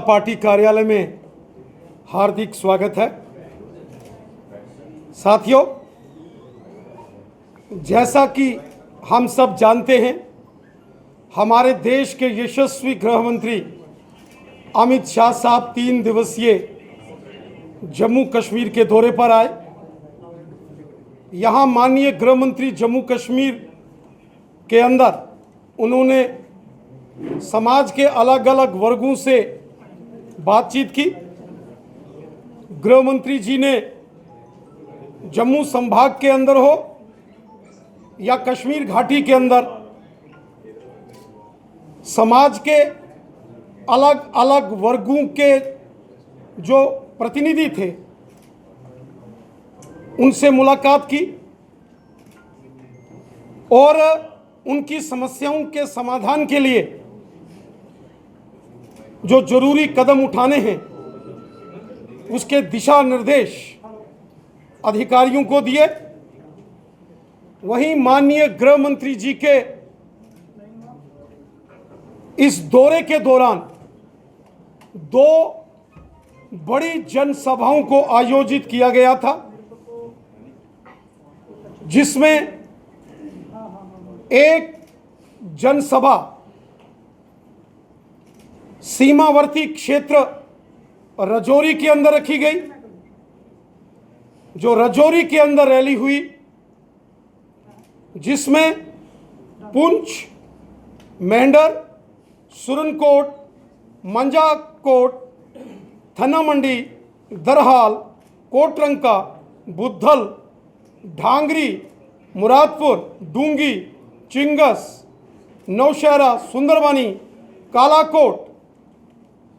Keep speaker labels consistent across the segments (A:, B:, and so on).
A: Party कार्यालय में हार्दिक स्वागत है। साथियों, जैसा कि हम सब जानते हैं, हमारे देश के यशस्वी गृह मंत्री अमित शाह साहब 3 दिवसीय जम्मू कश्मीर के दौरे पर आए। यहाँ माननीय गृह मंत्री जम्मू कश्मीर के अंदर उन्होंने समाज के अलग अलग वर्गों से बातचीत की। गृह मंत्री जी ने जम्मू संभाग के अंदर हो या कश्मीर घाटी के अंदर समाज के अलग अलग वर्गों के जो प्रतिनिधि थे उनसे मुलाकात की और उनकी समस्याओं के समाधान के लिए जो जरूरी कदम उठाने हैं उसके दिशा निर्देश अधिकारियों को दिए। वहीं माननीय गृह मंत्री जी के इस दौरे के दौरान 2 बड़ी जनसभाओं को आयोजित किया गया था, जिसमें एक जनसभा सीमावर्ती क्षेत्र राजौरी के अंदर रखी गई। जो राजौरी के अंदर रैली हुई, जिसमें पुंछ, मेंढर, सुरनकोट, मंजाकोट, थना मंडी, दरहाल, कोटरंका, बुद्धल, ढांगरी, मुरादपुर, डूंगी, चिंगस, नौशहरा, सुंदरबनी, कालाकोट,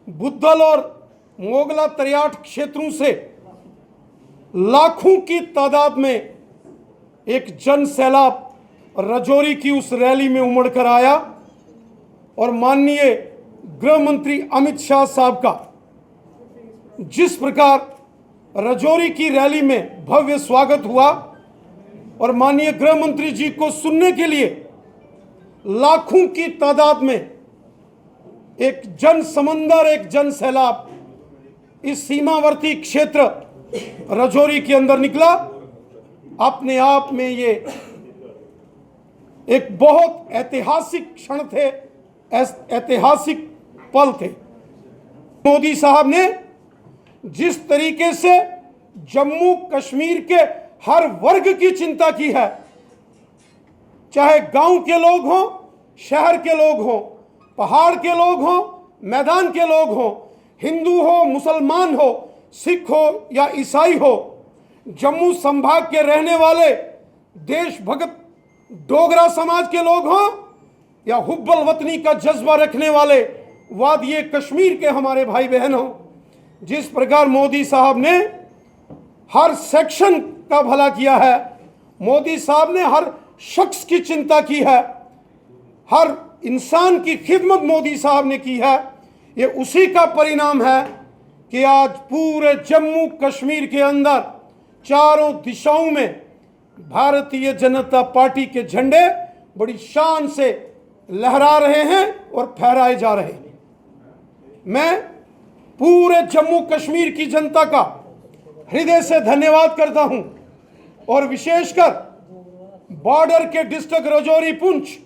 A: बुद्धल और मोगला तरियाट क्षेत्रों से लाखों की तादाद में एक जन सैलाब राजौरी की उस रैली में उमड़ कर आया और माननीय गृह मंत्री अमित शाह साहब का जिस प्रकार राजौरी की रैली में भव्य स्वागत हुआ और माननीय गृह मंत्री जी को सुनने के लिए लाखों की तादाद में एक जन समंदर, एक जन सैलाब इस सीमावर्ती क्षेत्र राजौरी के अंदर निकला, अपने आप में ये एक बहुत ऐतिहासिक क्षण थे, ऐतिहासिक पल थे। मोदी साहब ने जिस तरीके से जम्मू कश्मीर के हर वर्ग की चिंता की है, चाहे गांव के लोग हों, शहर के लोग हों, पहाड़ के लोग हों, मैदान के लोग हों, हिंदू हो, मुसलमान हो, सिख हो या ईसाई हो, जम्मू संभाग के रहने वाले देशभक्त डोगरा समाज के लोग हों या हुब्बल वतनी का जज्बा रखने वाले वादिये कश्मीर के हमारे भाई बहन हों, जिस प्रकार मोदी साहब ने हर सेक्शन का भला किया है, मोदी साहब ने हर शख्स की चिंता की है, हर इंसान की खिदमत मोदी साहब ने की है। ये उसी का परिणाम है कि आज पूरे जम्मू कश्मीर के अंदर चारों दिशाओं में भारतीय जनता पार्टी के झंडे बड़ी शान से लहरा रहे हैं और फहराए जा रहे हैं। मैं पूरे जम्मू कश्मीर की जनता का हृदय से धन्यवाद करता हूं और विशेषकर बॉर्डर के डिस्ट्रिक्ट राजौरी पुंछ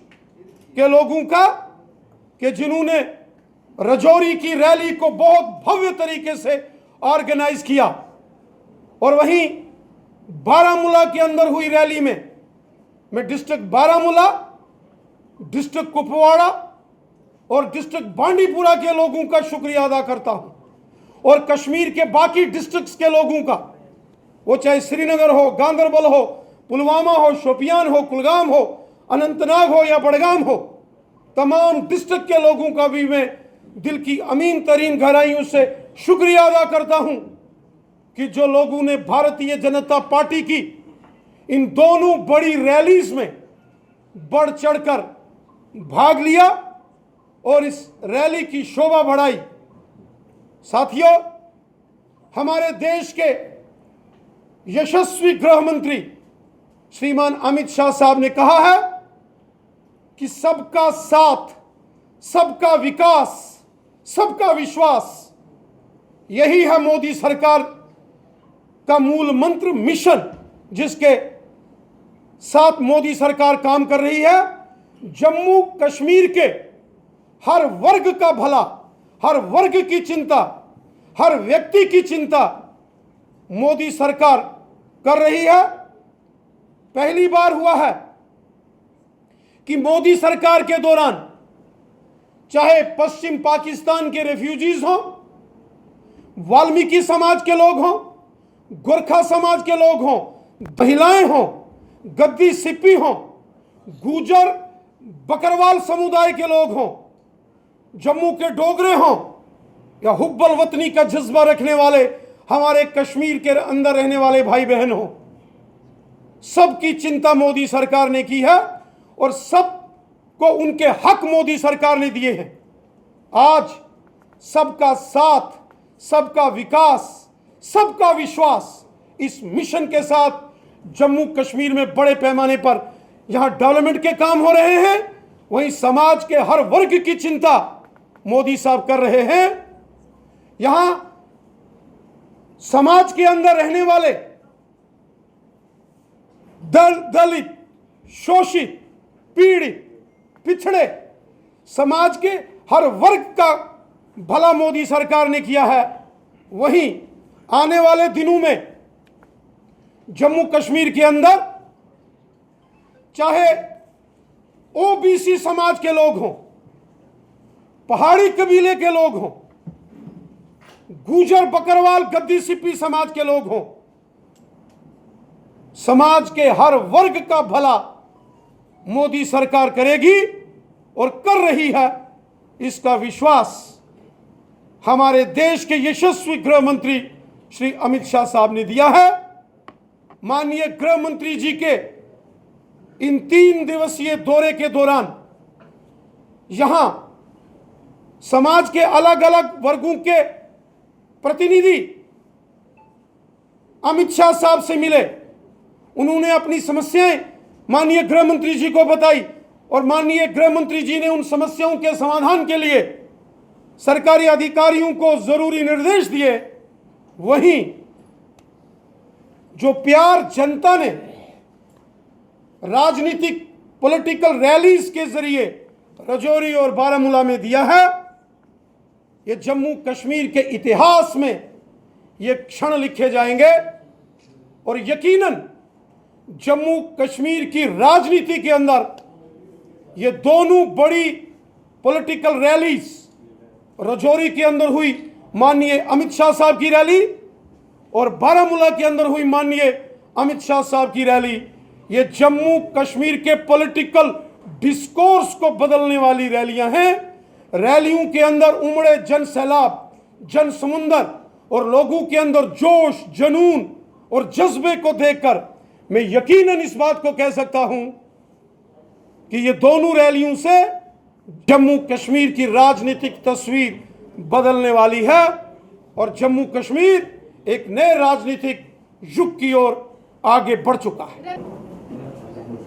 A: के लोगों का कि जिन्होंने राजौरी की रैली को बहुत भव्य तरीके से ऑर्गेनाइज किया और वहीं बारामूला के अंदर हुई रैली में मैं डिस्ट्रिक्ट बारामूला, डिस्ट्रिक्ट कुपवाड़ा और डिस्ट्रिक्ट बांडीपुरा के लोगों का शुक्रिया अदा करता हूं और कश्मीर के बाकी डिस्ट्रिक्ट्स के लोगों का, वो चाहे श्रीनगर हो, गांदरबल हो, पुलवामा हो, शोपियान हो, कुलगाम हो, अनंतनाग हो या बड़गाम हो, तमाम डिस्ट्रिक्ट के लोगों का भी मैं दिल की अमीन तरीन गहराइयों से शुक्रिया अदा करता हूं कि जो लोगों ने भारतीय जनता पार्टी की इन दोनों बड़ी रैलीज में बढ़ चढ़कर भाग लिया और इस रैली की शोभा बढ़ाई। साथियों, हमारे देश के यशस्वी गृह मंत्री श्रीमान अमित शाह साहब ने कहा है कि सबका साथ, सबका विकास, सबका विश्वास यही है मोदी सरकार का मूल मंत्र, मिशन, जिसके साथ मोदी सरकार काम कर रही है। जम्मू कश्मीर के हर वर्ग का भला, हर वर्ग की चिंता, हर व्यक्ति की चिंता मोदी सरकार कर रही है। पहली बार हुआ है कि मोदी सरकार के दौरान चाहे पश्चिम पाकिस्तान के रेफ्यूजीज हों, वाल्मीकि समाज के लोग हों, गोरखा समाज के लोग हों, महिलाएं हों, गद्दी सिप्पी हों, गुजर बकरवाल समुदाय के लोग हों, जम्मू के डोगरे हों, या हुब्बल वतनी का जज्बा रखने वाले हमारे कश्मीर के अंदर रहने वाले भाई बहन हों, सबकी चिंता मोदी सरकार ने की है और सबको उनके हक मोदी सरकार ने दिए हैं। आज सबका साथ, सबका विकास, सबका विश्वास, इस मिशन के साथ जम्मू कश्मीर में बड़े पैमाने पर यहां डेवलपमेंट के काम हो रहे हैं। वहीं समाज के हर वर्ग की चिंता मोदी साहब कर रहे हैं। यहां समाज के अंदर रहने वाले दलित, शोषित, पीड़ित, पिछड़े समाज के हर वर्ग का भला मोदी सरकार ने किया है। वहीं आने वाले दिनों में जम्मू कश्मीर के अंदर चाहे ओबीसी समाज के लोग हों, पहाड़ी कबीले के लोग हों, गुजर बकरवाल गद्दी सिप्पी समाज के लोग हों, समाज के हर वर्ग का भला मोदी सरकार करेगी और कर रही है। इसका विश्वास हमारे देश के यशस्वी गृह मंत्री श्री अमित शाह साहब ने दिया है। माननीय गृह मंत्री जी के इन 3 दिवसीय दौरे के दौरान यहां समाज के अलग अलग वर्गों के प्रतिनिधि अमित शाह साहब से मिले। उन्होंने अपनी समस्याएं माननीय गृह मंत्री जी को बताई और माननीय गृह मंत्री जी ने उन समस्याओं के समाधान के लिए सरकारी अधिकारियों को जरूरी निर्देश दिए। वहीं जो प्यार जनता ने राजनीतिक पॉलिटिकल रैलीज के जरिए राजौरी और बारामूला में दिया है, ये जम्मू कश्मीर के इतिहास में ये क्षण लिखे जाएंगे और यकीनन जम्मू कश्मीर की राजनीति के अंदर ये दोनों बड़ी पॉलिटिकल रैलीज, राजौरी के अंदर हुई माननीय अमित शाह साहब की रैली और बारामूला के अंदर हुई माननीय अमित शाह साहब की रैली, ये जम्मू कश्मीर के पॉलिटिकल डिस्कोर्स को बदलने वाली रैलियां हैं। रैलियों के अंदर उमड़े जन सैलाब, जन समुंदर और लोगों के अंदर जोश, जुनून और जज्बे को देखकर मैं यकीनन इस बात को कह सकता हूं कि ये दोनों रैलियों से जम्मू कश्मीर की राजनीतिक तस्वीर बदलने वाली है और जम्मू कश्मीर एक नए राजनीतिक युग की ओर आगे बढ़ चुका है।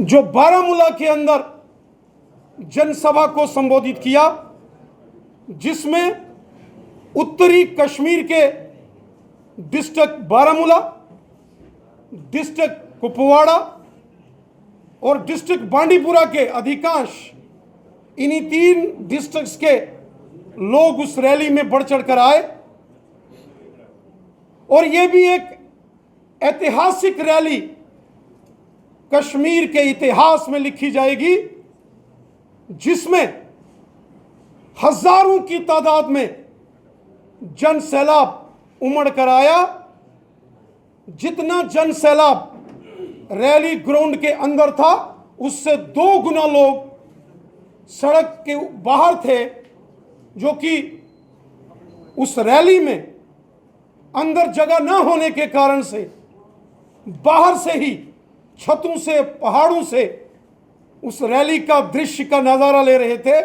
A: जो बारामूला के अंदर जनसभा को संबोधित किया, जिसमें उत्तरी कश्मीर के डिस्ट्रिक्ट बारामूला, डिस्ट्रिक्ट कुपवाड़ा और डिस्ट्रिक्ट बांडीपुरा के अधिकांश, इन्हीं 3 डिस्ट्रिक्ट्स के लोग उस रैली में बढ़ चढ़कर आए और यह भी एक ऐतिहासिक रैली कश्मीर के इतिहास में लिखी जाएगी, जिसमें हजारों की तादाद में जन सैलाब उमड़ कर आया। जितना जन सैलाब रैली ग्राउंड के अंदर था, उससे 2 गुना लोग सड़क के बाहर थे, जो कि उस रैली में अंदर जगह न होने के कारण से बाहर से ही छतों से, पहाड़ों से उस रैली का दृश्य का नजारा ले रहे थे।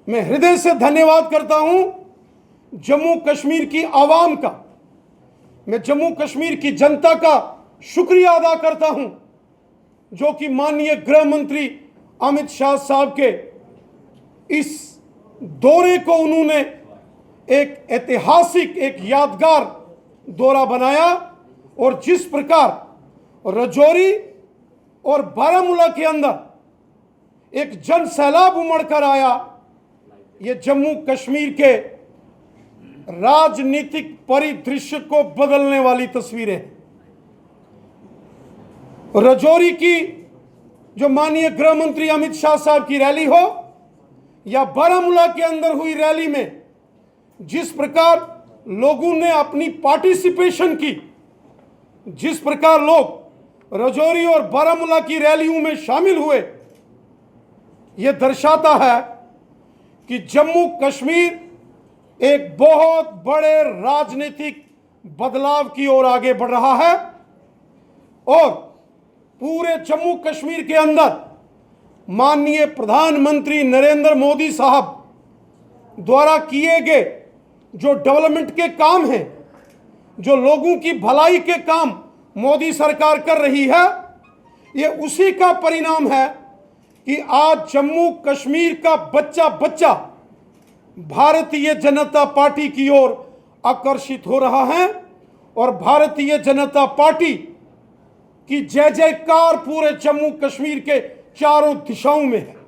A: मैं हृदय से धन्यवाद करता हूं जम्मू कश्मीर की आवाम का, मैं जम्मू कश्मीर की जनता का शुक्रिया अदा करता हूं, जो कि माननीय गृह मंत्री अमित शाह साहब के इस दौरे को उन्होंने एक ऐतिहासिक, एक यादगार दौरा बनाया और जिस प्रकार राजौरी और बारामूला के अंदर एक जन सैलाब उमड़ कर आया, ये जम्मू कश्मीर के राजनीतिक परिदृश्य को बदलने वाली तस्वीरें हैं। राजौरी की जो माननीय गृह मंत्री अमित शाह साहब की रैली हो या बारामूला के अंदर हुई रैली में जिस प्रकार लोगों ने अपनी पार्टिसिपेशन की, जिस प्रकार लोग राजौरी और बारामूला की रैलियों में शामिल हुए, यह दर्शाता है कि जम्मू कश्मीर एक बहुत बड़े राजनीतिक बदलाव की ओर आगे बढ़ रहा है और पूरे जम्मू कश्मीर के अंदर माननीय प्रधानमंत्री नरेंद्र मोदी साहब द्वारा किए गए जो डेवलपमेंट के काम हैं, जो लोगों की भलाई के काम मोदी सरकार कर रही है, ये उसी का परिणाम है कि आज जम्मू कश्मीर का बच्चा बच्चा भारतीय जनता पार्टी की ओर आकर्षित हो रहा है और भारतीय जनता पार्टी की जय जयकार पूरे जम्मू कश्मीर के चारों दिशाओं में है।